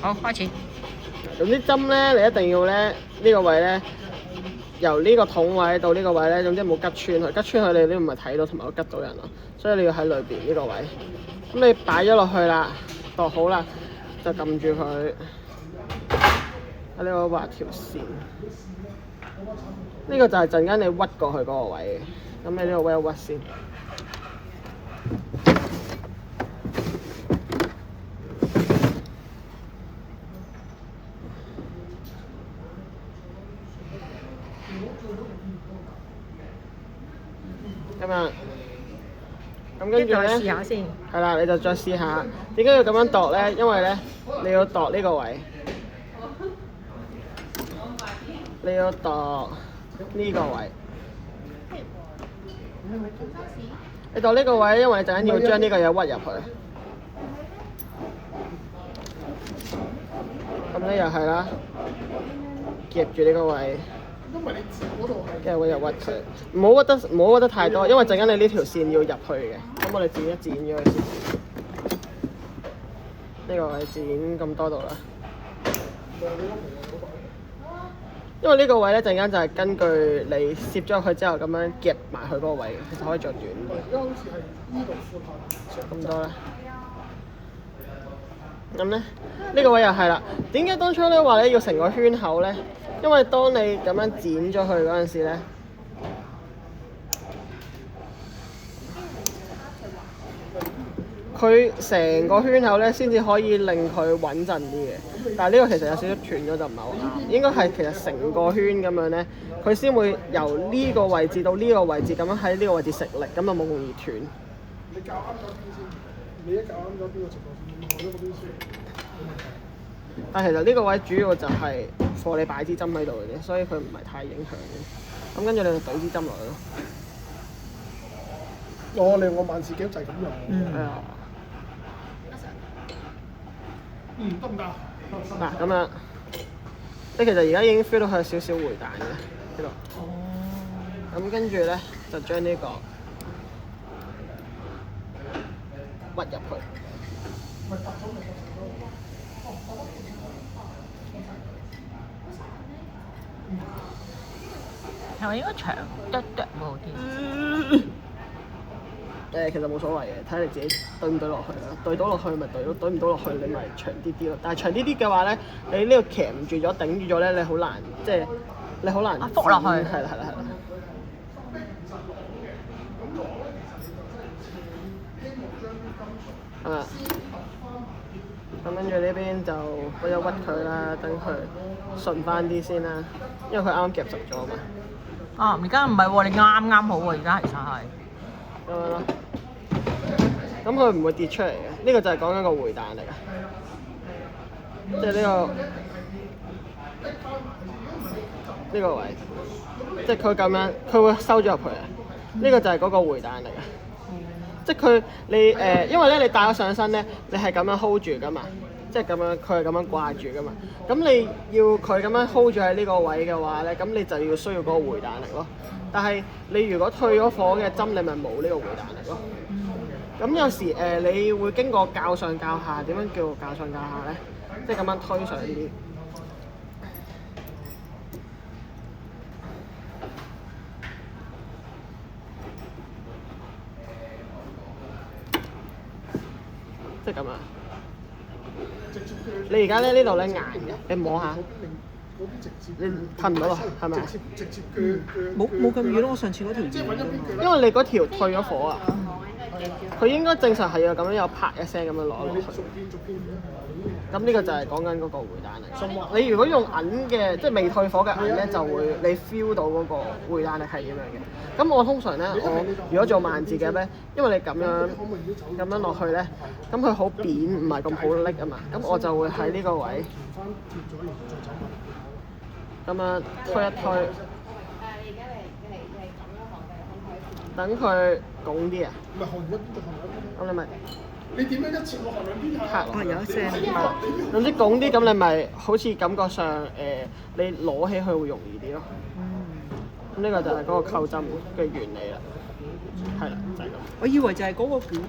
好，開始。總之針咧，你一定要咧呢個位咧，由呢個筒位到呢個位咧，總之冇吉穿佢，吉穿佢你都唔係睇到同埋會吉到人咯，所以你要喺裏邊呢個位。咁你擺咗落去啦，度好啦，就撳住佢喺呢個畫條線。呢個就係陣間你屈過去嗰個位嘅，咁你呢個位屈先。咁跟住咧，試下先。係啦，你就再試下。點解要咁樣度咧？因為咧，你要度呢個位，你要度呢個位。你度呢個位，因為你陣間要將呢個嘢屈入去。咁咧又係啦，夾住呢個位。跟住我又屈佢，唔好屈得太多，因為陣間你呢條線要入去嘅。咁我哋剪一剪咗佢先，呢個位剪咁多度啦。因為呢個位咧陣間就係根據你攝咗入去之後咁樣夾埋佢嗰個位，其實可以再短啲。而家好似係呢度闊咁多啦。咁咧呢個位又係啦。點解當初咧話咧要成個圈口咧？因為當你咁樣剪咗佢嗰陣時咧，佢成個圈口咧先至可以令佢穩陣啲嘅。但係呢個其實有少少斷咗就唔係好啱，應該係其實成個圈咁樣咧，佢先會由呢個位置到呢個位置咁樣喺呢個位置食力，咁就冇咁容易斷。你校啱咗邊先？你一校啱咗邊個情況先？我呢個邊先？但其實呢個位主要就係放你擺支針喺度嘅啫，所以佢唔係太影響嘅。咁跟住你就懟支針落去咯。我萬事幾就係咁用。係啊。得唔得？嗱咁樣，你其實而家已經 feel 到佢有少少回彈嘅呢度。哦。咁跟住咧，就將呢個屈入去。係咪應該長得會好啲？其實冇所謂嘅，睇你自己對唔對落去啦。對到落去咪對咯，對唔到落去你咪長啲啲咯。但係長啲啲嘅話咧，你呢個鉗住咗、頂住咗咧，你好難你好難覆落去。係啦。啊，咁跟住呢邊就屈一屈佢啦，等佢順翻啲先啦，因為佢啱啱夾實咗嘛。啊，而家唔係喎，你啱啱好喎，而家其實係。咁樣咯，咁佢唔會跌出嚟嘅，呢個就係講緊個回彈力啊，即係呢個位，即係佢咁樣，佢會收咗入去啊，呢個就係嗰個回彈力啊，即係因為咧你戴咗上身咧，你係咁樣 hold 住噶嘛，即係咁樣佢係咁樣掛住噶嘛，咁你要佢咁樣 hold 住喺呢個位嘅話咧，咁你就要需要嗰個回彈力咯。但係你如果退咗火嘅針，你咪冇呢個回彈力咯。咁有時你會經過較上較下，點樣叫較上較下咧？即係咁樣推上啲。即係咁啊！你而家咧呢度咧硬嘅，你摸下。你噴唔到落去，係咪？直接冇咁遠咯，我上次嗰條遠。因為你嗰條退咗火啊，佢應該正常係要咁樣有啪一聲咁樣攞落去。咁呢個就係講緊嗰個回彈力。你如果用銀嘅，即係未退火嘅銀咧，就會你 feel 到嗰個回彈力係點樣嘅。咁我通常咧，我如果做萬字夾咧，因為你咁樣落去咧，咁佢好扁，唔係咁好拎啊嘛。咁我就會喺呢個位咁樣推一推，等佢拱啲啊。咁你咪你點樣一切落兩邊拍落去？有一聲。總之拱啲，咁你咪好似感覺上你攞起佢會容易啲咯。咁呢個就係嗰個扣針嘅原理啦。係啦，就係咁。我以為就係嗰個捲。